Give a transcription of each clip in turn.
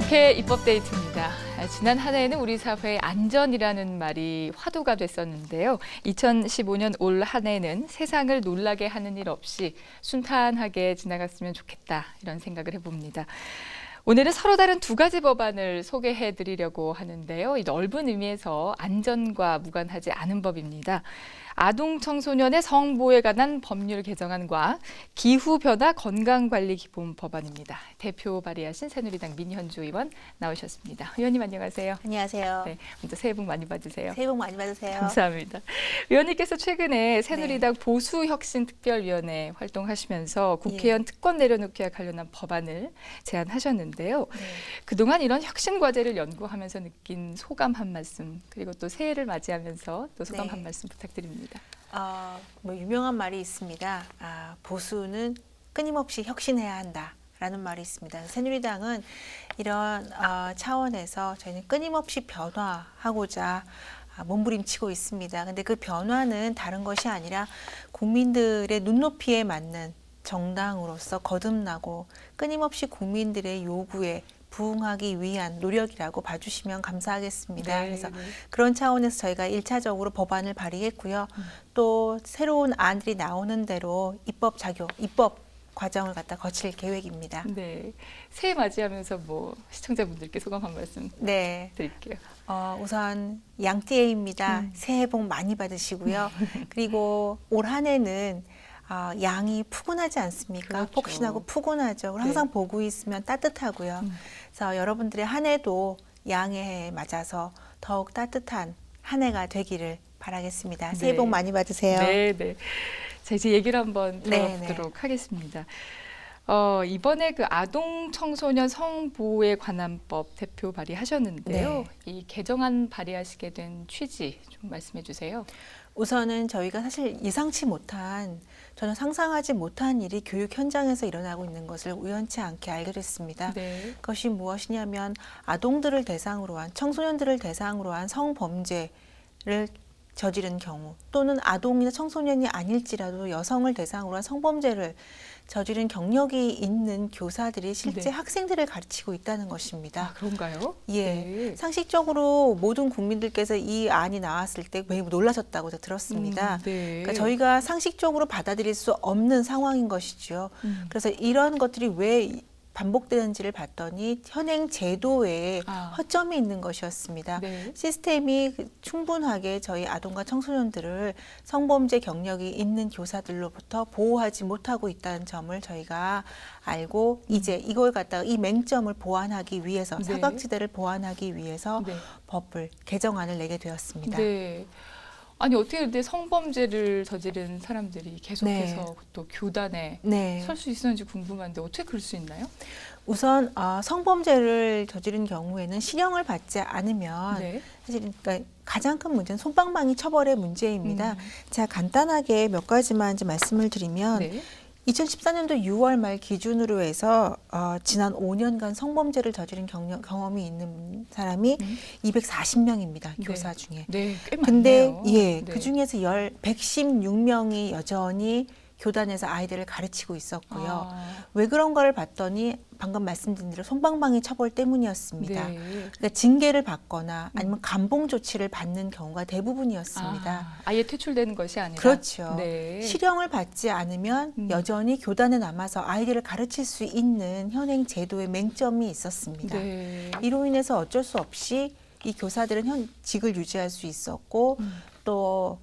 국회 입법데이트입니다. 지난 한 해에는 우리 사회의 안전이라는 말이 화두가 됐었는데요. 2015년 올 한 해는 세상을 놀라게 하는 일 없이 순탄하게 지나갔으면 좋겠다, 이런 생각을 해봅니다. 오늘은 서로 다른 두 가지 법안을 소개해드리려고 하는데요. 이 넓은 의미에서 안전과 무관하지 않은 법입니다. 아동 청소년의 성보호에 관한 법률 개정안과 기후변화 건강관리기본 법안입니다. 대표 발의하신 새누리당 민현주 의원 나오셨습니다. 의원님 안녕하세요. 안녕하세요. 네, 먼저 새해 복 많이 받으세요. 새해 복 많이 받으세요. 감사합니다. 의원님께서 최근에 새누리당 보수혁신특별위원회 활동하시면서 국회의원 특권 내려놓기와 관련한 법안을 제안하셨는데요. 그동안 이런 혁신 과제를 연구하면서 느낀 소감 한 말씀, 그리고 또 새해를 맞이하면서 또 소감 한 말씀 부탁드립니다. 유명한 말이 있습니다. 보수는 끊임없이 혁신해야 한다라는 말이 있습니다. 새누리당은 이런 차원에서 저희는 끊임없이 변화하고자 몸부림치고 있습니다. 근데 그 변화는 다른 것이 아니라 국민들의 눈높이에 맞는 정당으로서 거듭나고 끊임없이 국민들의 요구에 부응하기 위한 노력이라고 봐주시면 감사하겠습니다. 네, 그래서 그런 차원에서 저희가 1차적으로 법안을 발의했고요. 또 새로운 안들이 나오는 대로 입법 과정을 갖다 거칠 계획입니다. 네, 새해 맞이하면서 시청자분들께 소감 한 말씀 드릴게요. 우선 양띠해입니다. 새해 복 많이 받으시고요. 그리고 올 한 해는 양이 푸근하지 않습니까? 그렇죠. 폭신하고 푸근하죠. 항상 보고 있으면 따뜻하고요. 그래서 여러분들의 한 해도 양의 해에 맞아서 더욱 따뜻한 한 해가 되기를 바라겠습니다. 새해 복 많이 받으세요. 네. 자, 이제 얘기를 한번 들어보도록 하겠습니다. 이번에 그 아동 청소년 성보호에 관한 법 대표 발의하셨는데요. 이 개정안 발의하시게 된 취지 좀 말씀해 주세요. 우선은 저희가 사실 예상치 못한, 전혀 상상하지 못한 일이 교육 현장에서 일어나고 있는 것을 우연치 않게 알게 됐습니다. 그것이 무엇이냐면 아동들을 대상으로 한, 청소년들을 대상으로 한 성범죄를 저지른 경우, 또는 아동이나 청소년이 아닐지라도 여성을 대상으로 한 성범죄를 저지른 경력이 있는 교사들이 실제 학생들을 가르치고 있다는 것입니다. 그런가요? 상식적으로 모든 국민들께서 이 안이 나왔을 때 매우 놀라셨다고 들었습니다. 그러니까 저희가 상식적으로 받아들일 수 없는 상황인 것이죠. 그래서 이런 것들이 왜 반복되는지를 봤더니 현행 제도에 허점이 있는 것이었습니다. 시스템이 충분하게 저희 아동과 청소년들을 성범죄 경력이 있는 교사들로부터 보호하지 못하고 있다는 점을 저희가 알고 이제 이걸 갖다가 이 맹점을 보완하기 위해서, 사각지대를 보완하기 위해서 법을, 개정안을 내게 되었습니다. 아니 어떻게 근데 성범죄를 저지른 사람들이 계속해서 또 교단에 설 수 있었는지 궁금한데 어떻게 그럴 수 있나요? 우선 성범죄를 저지른 경우에는 실형을 받지 않으면 사실 그러니까 가장 큰 문제는 솜방망이 처벌의 문제입니다. 제가 간단하게 몇 가지만 이제 말씀을 드리면 2014년도 6월 말 기준으로 해서 지난 5년간 성범죄를 저지른 경험이 있는 사람이 240명입니다. 교사 중에. 꽤 근데 많네요. 그 중에서 116명이 여전히 교단에서 아이들을 가르치고 있었고요. 왜 그런가를 봤더니 방금 말씀드린 대로 솜방망이 처벌 때문이었습니다. 그러니까 징계를 받거나 아니면 감봉 조치를 받는 경우가 대부분이었습니다. 아예 퇴출되는 것이 아니라? 그렇죠. 실형을 받지 않으면 여전히 교단에 남아서 아이들을 가르칠 수 있는 현행 제도의 맹점이 있었습니다. 이로 인해서 어쩔 수 없이 이 교사들은 직을 유지할 수 있었고 또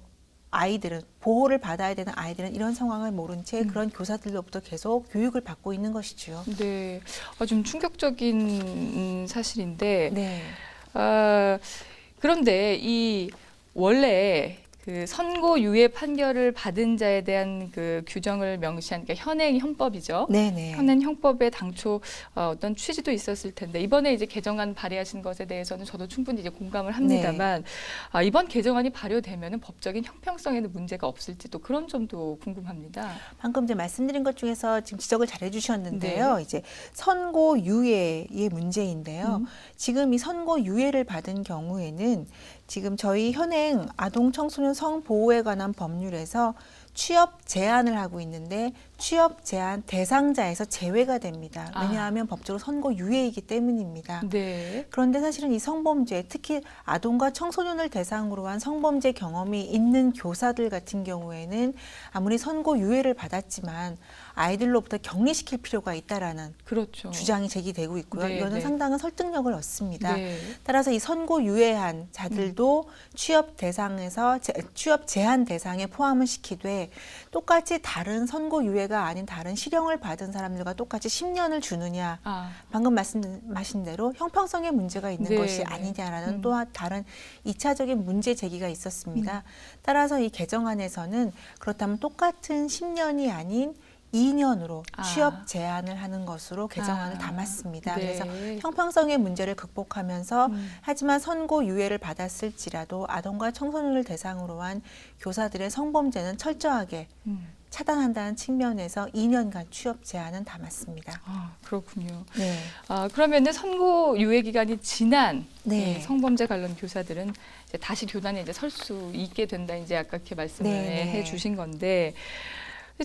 아이들은, 보호를 받아야 되는 아이들은 이런 상황을 모른 채 그런 교사들로부터 계속 교육을 받고 있는 것이죠. 좀 충격적인 사실인데 그런데 이 원래 그 선고유예 판결을 받은 자에 대한 그 규정을 명시한 게 현행 형법이죠. 현행 형법에 당초 어떤 취지도 있었을 텐데 이번에 이제 개정안 발의하신 것에 대해서는 저도 충분히 이제 공감을 합니다만 이번 개정안이 발효되면은 법적인 형평성에는 문제가 없을지 또 그런 점도 궁금합니다. 방금 이제 말씀드린 것 중에서 지금 지적을 잘 해주셨는데요. 이제 선고유예의 문제인데요. 지금 이 선고유예를 받은 경우에는 지금 저희 현행 아동 청소년 성보호에 관한 법률에서 취업 제한을 하고 있는데 취업 제한 대상자에서 제외가 됩니다. 왜냐하면 법적으로 선고 유예이기 때문입니다. 네. 그런데 사실은 이 성범죄, 특히 아동과 청소년을 대상으로 한 성범죄 경험이 있는 교사들 같은 경우에는 아무리 선고 유예를 받았지만 아이들로부터 격리시킬 필요가 있다라는 그렇죠. 주장이 제기되고 있고요. 네, 이거는 네. 상당한 설득력을 얻습니다. 네. 따라서 이 선고 유예한 자들도 취업 대상에서 취업 제한 대상에 포함을 시키되 똑같이 다른 선고 유예가 아닌 다른 실형을 받은 사람들과 똑같이 10년을 주느냐, 방금 말씀하신 대로 형평성에 문제가 있는 네, 것이 네. 아니냐라는 또 다른 2차적인 문제 제기가 있었습니다. 따라서 이 개정안에서는 그렇다면 똑같은 10년이 아닌 2년으로 취업 제한을 하는 것으로 개정안을 담았습니다. 네. 그래서 형평성의 문제를 극복하면서 하지만 선고 유예를 받았을지라도 아동과 청소년을 대상으로 한 교사들의 성범죄는 철저하게 차단한다는 측면에서 2년간 취업 제한은 담았습니다. 그렇군요. 네. 그러면은 선고 유예 기간이 지난 네. 성범죄 관련 교사들은 이제 다시 교단에 이제 설 수 있게 된다. 이제 아까 이렇게 말씀을 해주신 건데.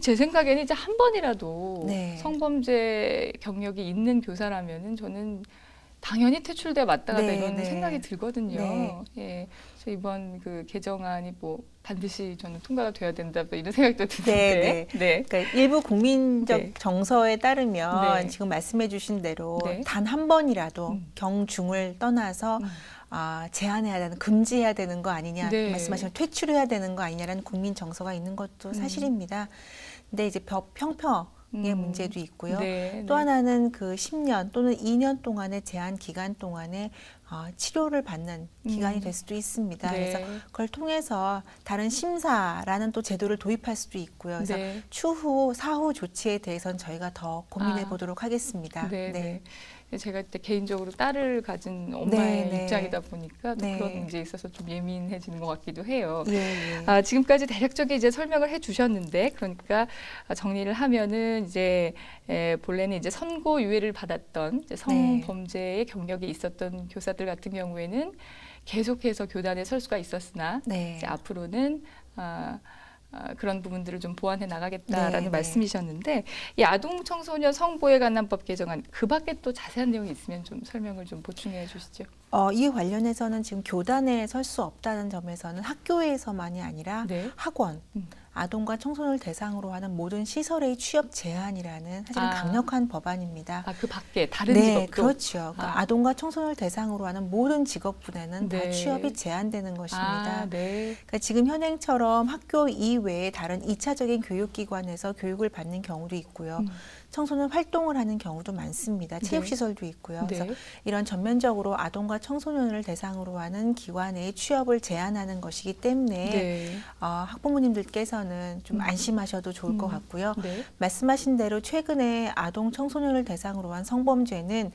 제 생각에는 이제 한 번이라도 네. 성범죄 경력이 있는 교사라면은 저는 당연히 퇴출돼 마땅하다 네, 이런 네. 생각이 들거든요. 네. 예, 그래서 이번 그 개정안이 뭐 반드시 저는 통과가 돼야 된다 뭐 이런 생각도 드는데. 네, 네. 그러니까 일부 국민적 네. 정서에 따르면 네. 지금 말씀해주신 대로 네. 단 한 번이라도 경중을 떠나서 제한해야 되는, 금지해야 되는 거 아니냐, 네. 말씀하신 퇴출해야 되는 거 아니냐라는 국민 정서가 있는 것도 사실입니다. 근데 이제 법 형평의 문제도 있고요. 네, 또 네. 하나는 그 10년 또는 2년 동안의 제한 기간 동안에 치료를 받는 기간이 될 수도 있습니다. 네. 그래서 그걸 통해서 다른 심사라는 또 제도를 도입할 수도 있고요. 그래서 네. 추후 사후 조치에 대해서는 저희가 더 고민해 보도록 하겠습니다. 네, 네. 제가 이제 개인적으로 딸을 가진 엄마의 네, 네. 입장이다 보니까 또 네. 그런 문제에 있어서 좀 예민해지는 것 같기도 해요. 예, 예. 지금까지 대략적인 이제 설명을 해주셨는데, 그러니까 정리를 하면은 이제 본래는 이제 선고 유예를 받았던 이제 성범죄의 경력이 있었던 교사들 같은 경우에는 계속해서 교단에 설 수가 있었으나 네. 이제 앞으로는 그런 부분들을 좀 보완해 나가겠다라는 네, 말씀이셨는데, 이 아동 청소년 성보호에 관한 법 개정안 그 밖에 또 자세한 내용이 있으면 좀 설명을 좀 보충해 주시죠. 이 관련해서는 지금 교단에 설 수 없다는 점에서는 학교에서만이 아니라 네. 학원, 아동과 청소년을 대상으로 하는 모든 시설의 취업 제한이라는 사실은 강력한 법안입니다. 그 밖에 다른 네, 직업도? 그렇죠. 그러니까 아동과 청소년을 대상으로 하는 모든 직업군에는 네. 다 취업이 제한되는 것입니다. 네. 그러니까 지금 현행처럼 학교 이외에 다른 2차적인 교육기관에서 교육을 받는 경우도 있고요. 청소년 활동을 하는 경우도 많습니다. 체육시설도 있고요. 네. 그래서 이런 전면적으로 아동과 청소년을 대상으로 하는 기관의 취업을 제한하는 것이기 때문에 네. 학부모님들께서는 좀 안심하셔도 좋을 것 같고요. 네. 말씀하신 대로 최근에 아동 청소년을 대상으로 한 성범죄는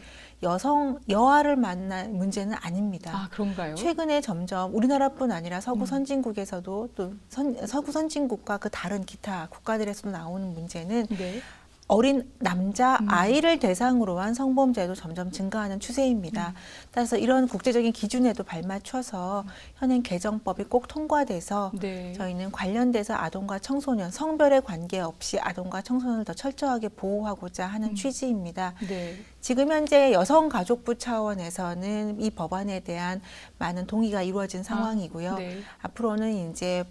여아를 만난 문제는 아닙니다. 그런가요? 최근에 점점 우리나라뿐 아니라 서구 선진국에서도 또 서구 선진국과 그 다른 기타 국가들에서도 나오는 문제는 네. 어린 남자 아이를 대상으로 한 성범죄도 점점 증가하는 추세입니다. 따라서 이런 국제적인 기준에도 발맞춰서 현행 개정법이 꼭 통과돼서 네. 저희는 관련돼서 아동과 청소년, 성별에 관계없이 아동과 청소년을 더 철저하게 보호하고자 하는 취지입니다. 네. 지금 현재 여성가족부 차원에서는 이 법안에 대한 많은 동의가 이루어진 상황이고요. 네. 앞으로는 이제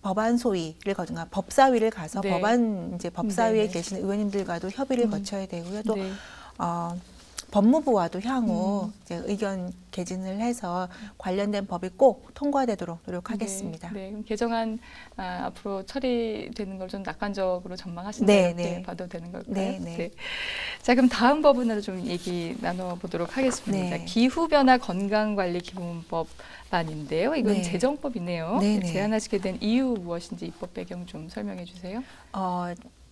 법안 소위를 거쳐가 법사위를 가서 네. 법사위에 네네. 계신 의원님들과도 협의를 거쳐야 되고요. 또 네. 법무부와도 향후 이제 의견 개진을 해서 관련된 법이 꼭 통과되도록 노력하겠습니다. 네. 그럼 개정안 앞으로 처리되는 걸 좀 낙관적으로 전망하신다 네, 이렇게 네. 봐도 되는 걸까요? 네, 네. 자, 그럼 다음 법안으로 좀 얘기 나눠보도록 하겠습니다. 네. 기후변화 건강관리기본법안인데요. 이건 네. 제정법이네요. 네, 네. 제안하시게 된 이유 무엇인지 입법 배경 좀 설명해 주세요.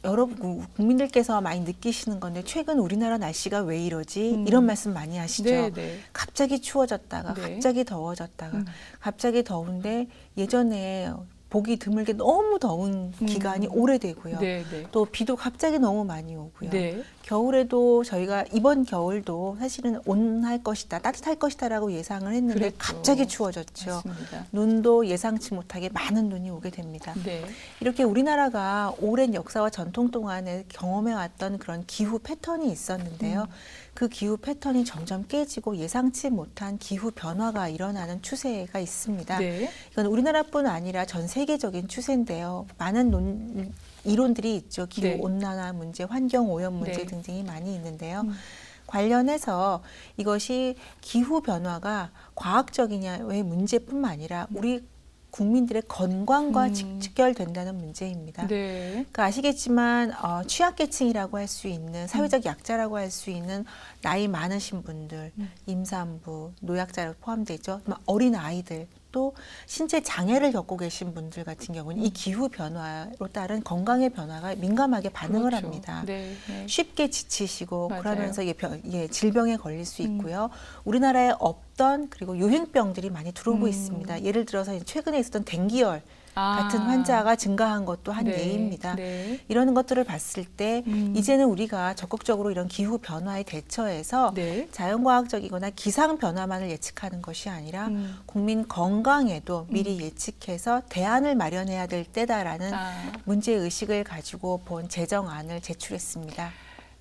여러분 국민들께서 많이 느끼시는 건데 최근 우리나라 날씨가 왜 이러지? 이런 말씀 많이 하시죠. 네, 네. 갑자기 추워졌다가 네. 갑자기 더워졌다가 갑자기 더운데 예전에 보기 드물게 너무 더운 기간이 오래되고요. 네, 네. 또 비도 갑자기 너무 많이 오고요. 네. 겨울에도 저희가 이번 겨울도 사실은 온할 것이다, 따뜻할 것이다라고 예상을 했는데 그랬죠. 갑자기 추워졌죠. 맞습니다. 눈도 예상치 못하게 많은 눈이 오게 됩니다. 네. 이렇게 우리나라가 오랜 역사와 전통 동안에 경험해왔던 그런 기후 패턴이 있었는데요. 그 기후 패턴이 점점 깨지고 예상치 못한 기후 변화가 일어나는 추세가 있습니다. 네. 이건 우리나라뿐 아니라 전 세계적인 추세인데요. 많은 이론들이 있죠. 기후 네. 온난화 문제, 환경 오염 문제 네. 등등이 많이 있는데요. 관련해서 이것이 기후 변화가 과학적이냐의 문제뿐만 아니라 우리 국민들의 건강과 직결된다는 문제입니다. 네. 그러니까 아시겠지만 취약계층이라고 할 수 있는 사회적 약자라고 할 수 있는 나이 많으신 분들, 임산부, 노약자로 포함되어 있죠. 어린 아이들, 또 신체 장애를 겪고 계신 분들 같은 경우는 이 기후 변화로 따른 건강의 변화가 민감하게 반응을 그렇죠. 합니다. 네. 네. 쉽게 지치시고 맞아요. 그러면서 질병에 걸릴 수 있고요. 우리나라에 없던 그리고 유행병들이 많이 들어오고 있습니다. 예를 들어서 최근에 있었던 댕기열 같은 환자가 증가한 것도 한 네. 예입니다. 네. 이런 것들을 봤을 때 이제는 우리가 적극적으로 이런 기후 변화에 대처해서 네. 자연과학적이거나 기상 변화만을 예측하는 것이 아니라 국민 건강에도 미리 예측해서 대안을 마련해야 될 때다라는 문제 의식을 가지고 본 제정안을 제출했습니다.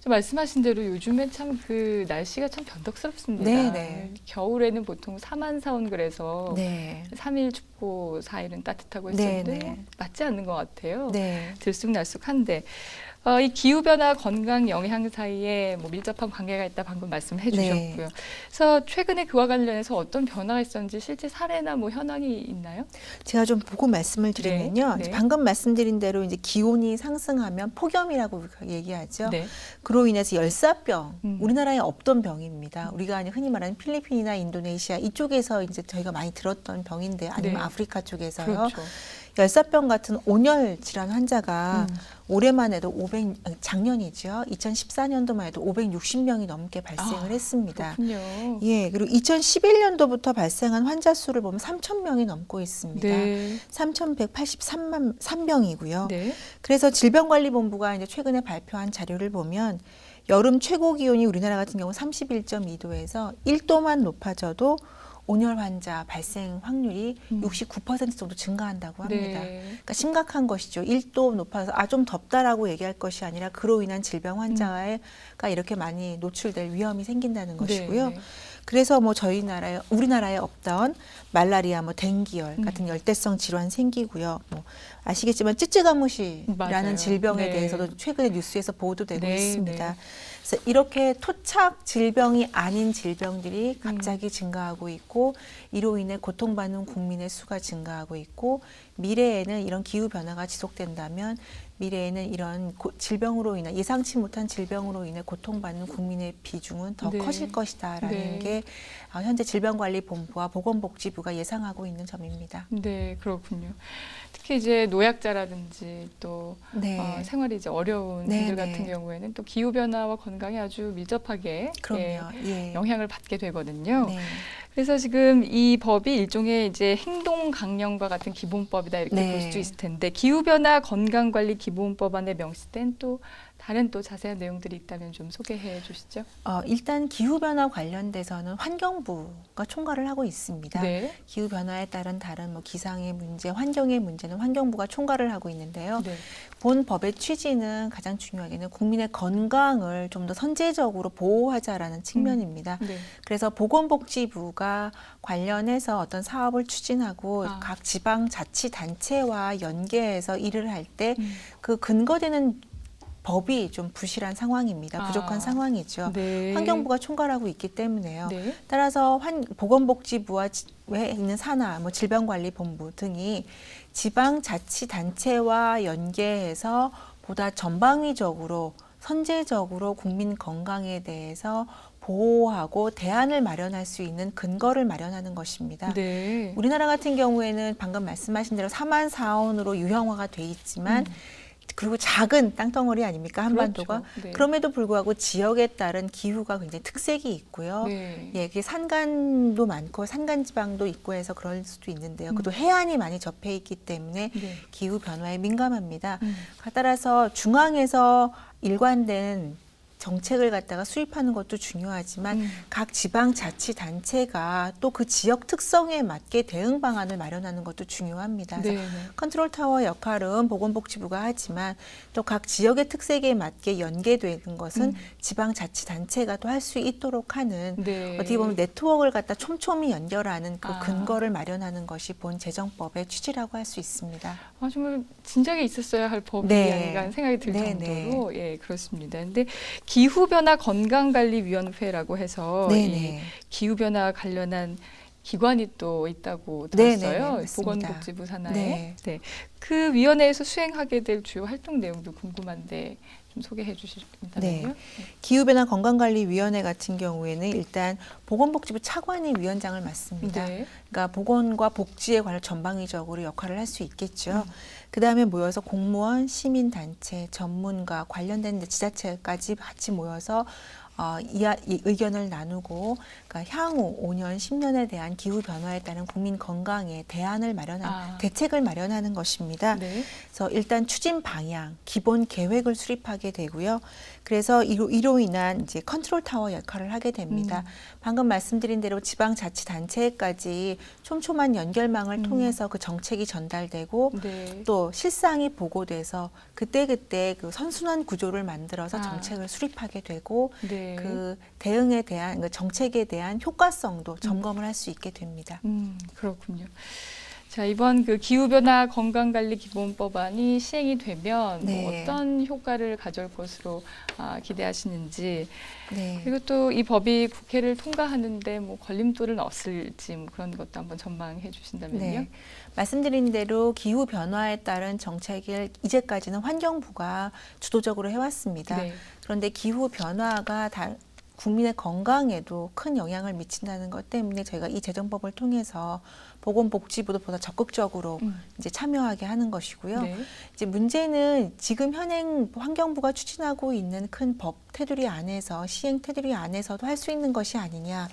좀 말씀하신 대로 요즘에 참 그 날씨가 참 변덕스럽습니다. 네네. 겨울에는 보통 사만사온 그래서 네. 3일 춥고 4일은 따뜻하고 했었는데 네네. 맞지 않는 것 같아요. 네. 들쑥날쑥한데 이 기후변화 건강 영향 사이에 뭐 밀접한 관계가 있다 방금 말씀해 주셨고요. 그래서 최근에 그와 관련해서 어떤 변화가 있었는지 실제 사례나 뭐 현황이 있나요? 제가 좀 보고 말씀을 드리면요. 네. 방금 말씀드린 대로 이제 기온이 상승하면 폭염이라고 얘기하죠. 네. 그로 인해서 열사병, 음. 우리나라에 없던 병입니다. 우리가 흔히 말하는 필리핀이나 인도네시아 이쪽에서 이제 저희가 많이 들었던 병인데 아니면 네. 아프리카 쪽에서요. 그렇죠. 열사병 같은 온열 질환 환자가 올해만 해도 작년이죠. 2014년도만 해도 560명이 넘게 발생을 했습니다. 그렇군요. 예, 그리고 2011년도부터 발생한 환자 수를 보면 3,000명이 넘고 있습니다. 네. 3,183명이고요. 네. 그래서 질병관리본부가 이제 최근에 발표한 자료를 보면 여름 최고 기온이 우리나라 같은 경우 31.2도에서 1도만 높아져도 온열 환자 발생 확률이 69% 정도 증가한다고 합니다. 네. 그러니까 심각한 것이죠. 1도 높아서 좀 덥다라고 얘기할 것이 아니라 그로 인한 질병 환자가 이렇게 많이 노출될 위험이 생긴다는 것이고요. 네. 그래서 뭐 우리나라에 없던 말라리아, 뭐 댕기열 같은 열대성 질환 생기고요. 뭐 아시겠지만 쯔쯔가무시라는 맞아요. 질병에 네. 대해서도 최근에 뉴스에서 보도되고 네, 있습니다. 네. 그래서 이렇게 토착 질병이 아닌 질병들이 갑자기 증가하고 있고 이로 인해 고통받는 국민의 수가 증가하고 있고 미래에는 이런 기후 변화가 지속된다면 미래에는 이런 질병으로 인해 예상치 못한 질병으로 인해 고통받는 국민의 비중은 더 네. 커질 것이다라는 네. 게 현재 질병관리본부와 보건복지부가 예상하고 있는 점입니다. 네, 그렇군요. 특히 이제 노약자라든지 또 네. 생활이 이제 어려운 네, 분들 네. 같은 경우에는 또 기후 변화와 건강에 아주 밀접하게 그럼요. 예. 영향을 받게 되거든요. 네. 그래서 지금 이 법이 일종의 이제 행동 강령과 같은 기본법이다 이렇게 네. 볼 수 있을 텐데 기후 변화 건강관리 기본법 안에 명시된 또 다른 또 자세한 내용들이 있다면 좀 소개해 주시죠. 일단 기후변화 관련돼서는 환경부가 총괄을 하고 있습니다. 네. 기후변화에 따른 다른 뭐 기상의 문제, 환경의 문제는 환경부가 총괄을 하고 있는데요. 네. 본 법의 취지는 가장 중요하게는 국민의 건강을 좀 더 선제적으로 보호하자라는 측면입니다. 네. 그래서 보건복지부가 관련해서 어떤 사업을 추진하고 각 지방자치단체와 연계해서 일을 할 때 그 근거되는 법이 좀 부실한 상황입니다. 부족한 상황이죠. 네. 환경부가 총괄하고 있기 때문에요. 네. 따라서 보건복지부와 외에 있는 산하, 뭐 질병관리본부 등이 지방자치단체와 연계해서 보다 전방위적으로 선제적으로 국민 건강에 대해서 보호하고 대안을 마련할 수 있는 근거를 마련하는 것입니다. 네. 우리나라 같은 경우에는 방금 말씀하신 대로 사만사원으로 유형화가 돼 있지만 그리고 작은 땅덩어리 아닙니까? 한반도가. 그렇죠. 네. 그럼에도 불구하고 지역에 따른 기후가 굉장히 특색이 있고요. 네. 예, 그게 산간도 많고 산간 지방도 있고 해서 그럴 수도 있는데요. 그것도 해안이 많이 접해 있기 때문에 네. 기후 변화에 민감합니다. 따라서 중앙에서 일관된 정책을 갖다가 수립하는 것도 중요하지만 각 지방자치단체가 또 그 지역 특성에 맞게 대응 방안을 마련하는 것도 중요합니다. 그래서 네. 컨트롤 타워 역할은 보건복지부가 하지만 또 각 지역의 특색에 맞게 연계되는 것은 지방자치단체가 또 할 수 있도록 하는 네. 어떻게 보면 네트워크를 갖다 촘촘히 연결하는 그 아. 근거를 마련하는 것이 본 재정법의 취지라고 할 수 있습니다. 아, 정말 진작에 있었어야 할 법이 네. 아닌가 하는 생각이 들 네, 정도로 예, 그렇습니다. 근데 기후변화 건강관리위원회라고 해서 네, 이 네. 기후변화 관련한 기관이 또 있다고 네, 들었어요. 네, 네, 맞습니다. 보건복지부 산하에. 네. 네. 그 위원회에서 수행하게 될 주요 활동 내용도 궁금한데 좀 소개해 주신다면요. 네. 기후변화 건강관리위원회 같은 경우에는 일단 보건복지부 차관이 위원장을 맡습니다. 네. 그러니까 보건과 복지에 관한 전방위적으로 역할을 할 수 있겠죠. 그다음에 모여서 공무원, 시민단체, 전문가, 관련된 지자체까지 같이 모여서 이 의견을 나누고 그러니까 향후 5년, 10년에 대한 기후 변화에 따른 국민 건강에 대안을 마련하는 대책을 마련하는 것입니다. 네. 그래서 일단 추진 방향, 기본 계획을 수립하게 되고요. 그래서 이로 인한 이제 컨트롤 타워 역할을 하게 됩니다. 방금 말씀드린 대로 지방자치단체까지 촘촘한 연결망을 통해서 그 정책이 전달되고 네. 또 실상이 보고돼서 그때그때 그 선순환 구조를 만들어서 정책을 수립하게 되고 네. 그 대응에 대한 그 정책에 대한 효과성도 점검을 할 수 있게 됩니다. 그렇군요. 자, 이번 그 기후변화 건강관리 기본법안이 시행이 되면 네. 뭐 어떤 효과를 가져올 것으로 기대하시는지, 네. 그리고 또 이 법이 국회를 통과하는데 뭐 걸림돌은 없을지 뭐 그런 것도 한번 전망해 주신다면요. 네. 말씀드린 대로 기후 변화에 따른 정책을 이제까지는 환경부가 주도적으로 해왔습니다. 네. 그런데 기후 변화가 국민의 건강에도 큰 영향을 미친다는 것 때문에 저희가 이 재정법을 통해서 보건복지부도 보다 적극적으로 이제 참여하게 하는 것이고요. 네. 이제 문제는 지금 현행 환경부가 추진하고 있는 큰 법 테두리 안에서 시행 테두리 안에서도 할 수 있는 것이 아니냐.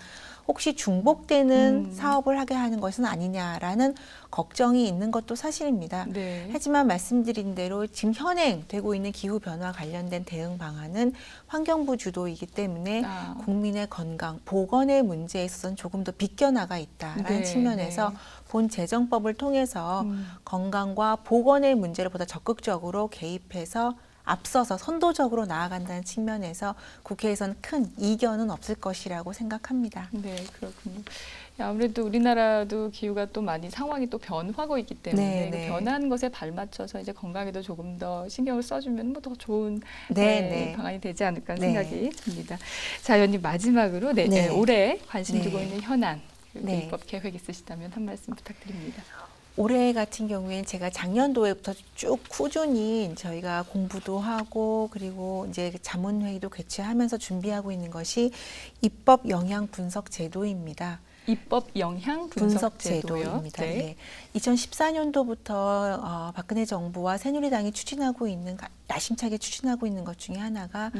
혹시 중복되는 사업을 하게 하는 것은 아니냐라는 걱정이 있는 것도 사실입니다. 네. 하지만 말씀드린 대로 지금 현행되고 있는 기후변화 관련된 대응 방안은 환경부 주도이기 때문에 국민의 건강, 보건의 문제에 있어서는 조금 더 비껴나가 있다라는 네, 측면에서 네. 본 재정법을 통해서 건강과 보건의 문제를 보다 적극적으로 개입해서 앞서서 선도적으로 나아간다는 측면에서 국회에서는 큰 이견은 없을 것이라고 생각합니다. 네, 그렇군요. 아무래도 우리나라도 기후가 또 많이 상황이 또 변하고 있기 때문에 그 변하는 것에 발맞춰서 이제 건강에도 조금 더 신경을 써주면 뭐 더 좋은 방안이 되지 않을까 하는 생각이 듭니다. 자, 의원님 마지막으로 올해 관심 두고 있는 현안, 입법 계획 있으시다면 한 말씀 부탁드립니다. 올해 같은 경우에는 제가 작년도에부터 쭉 꾸준히 저희가 공부도 하고 그리고 이제 자문회의도 개최하면서 준비하고 있는 것이 입법 영향 분석 제도입니다. 입법 영향 분석 제도입니다. 네. 네. 2014년도부터 박근혜 정부와 새누리당이 추진하고 있는 야심차게 추진하고 있는 것 중에 하나가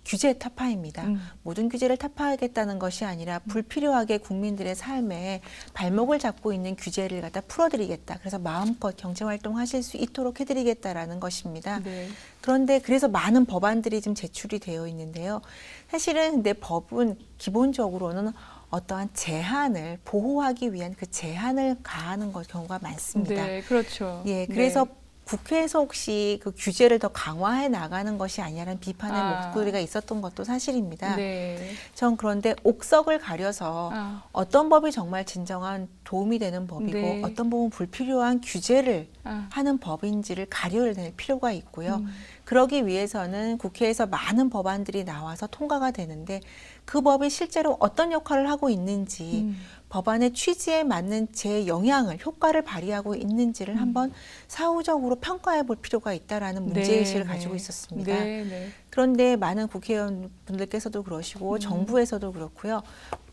규제 타파입니다. 모든 규제를 타파하겠다는 것이 아니라 불필요하게 국민들의 삶에 발목을 잡고 있는 규제를 갖다 풀어드리겠다. 그래서 마음껏 경제활동하실 수 있도록 해드리겠다라는 것입니다. 네. 그런데 그래서 많은 법안들이 지금 제출이 되어 있는데요. 사실은 근데 법은 기본적으로는 어떠한 제한을 보호하기 위한 그 제한을 가하는 경우가 많습니다. 네, 그렇죠. 예, 그래서 국회에서 혹시 그 규제를 더 강화해 나가는 것이 아니냐는 비판의 목소리가 있었던 것도 사실입니다. 네. 전 그런데 옥석을 가려서 어떤 법이 정말 진정한 도움이 되는 법이고 어떤 법은 불필요한 규제를 하는 법인지를 가려낼 필요가 있고요. 그러기 위해서는 국회에서 많은 법안들이 나와서 통과가 되는데 그 법이 실제로 어떤 역할을 하고 있는지 법안의 취지에 맞는 제 영향을 효과를 발휘하고 있는지를 한번 사후적으로 평가해 볼 필요가 있다라는 문제의식을 가지고 있었습니다. 그런데 많은 국회의원분들께서도 그러시고 정부에서도 그렇고요.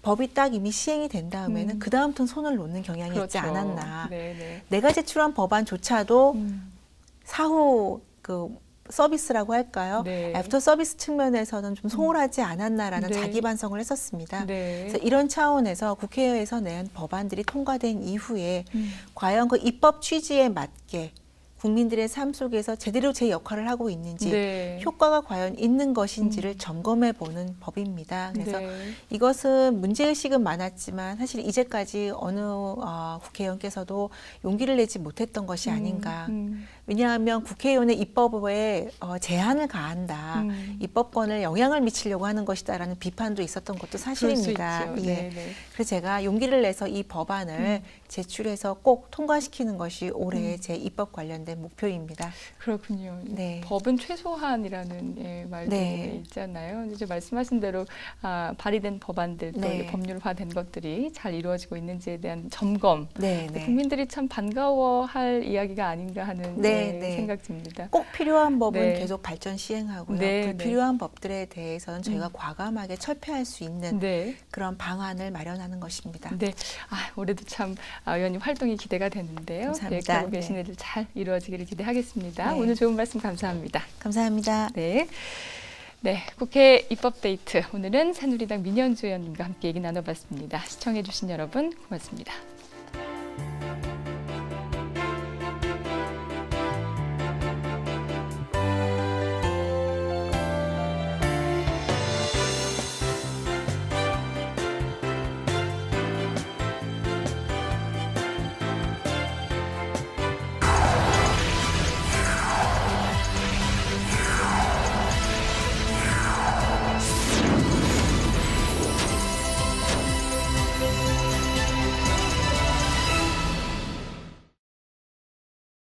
법이 딱 이미 시행이 된 다음에는 그 다음부터는 손을 놓는 경향이 있지 않았나. 내가 제출한 법안조차도 사후 그 서비스라고 할까요? 네. 애프터 서비스 측면에서는 좀 소홀하지 않았나라는 네. 자기 반성을 했었습니다. 네. 그래서 이런 차원에서 국회에서 낸 법안들이 통과된 이후에 과연 그 입법 취지에 맞게 국민들의 삶 속에서 제대로 제 역할을 하고 있는지 네. 효과가 과연 있는 것인지를 점검해 보는 법입니다. 그래서 네. 이것은 문제의식은 많았지만 사실 이제까지 어느 국회의원께서도 용기를 내지 못했던 것이 아닌가. 왜냐하면 국회의원의 입법에 제한을 가한다. 입법권을 영향을 미치려고 하는 것이다라는 비판도 있었던 것도 사실입니다. 그럴 수 있죠. 예. 네. 그래서 제가 용기를 내서 이 법안을 제출해서 꼭 통과시키는 것이 올해 제 입법 관련된 목표입니다. 그렇군요. 네. 법은 최소한이라는 말도 네. 있잖아요. 이제 말씀하신 대로 발의된 법안들 또 네. 법률화된 것들이 잘 이루어지고 있는지에 대한 점검. 네, 네. 국민들이 참 반가워할 이야기가 아닌가 하는 네. 생각 듭니다. 꼭 필요한 법은 네. 계속 발전 시행하고요. 네, 불필요한 법들에 대해서는 저희가 과감하게 철폐할 수 있는 네. 그런 방안을 마련하는 것입니다. 네. 올해도 참 의원님 활동이 기대가 되는데요. 감사합니다. 계획하고 네. 계신 일들 잘 이루어지기를 기대하겠습니다. 네. 오늘 좋은 말씀 감사합니다. 감사합니다. 네. 네, 국회 입법데이트. 오늘은 새누리당 민현주 의원님과 함께 얘기 나눠봤습니다. 시청해주신 여러분 고맙습니다.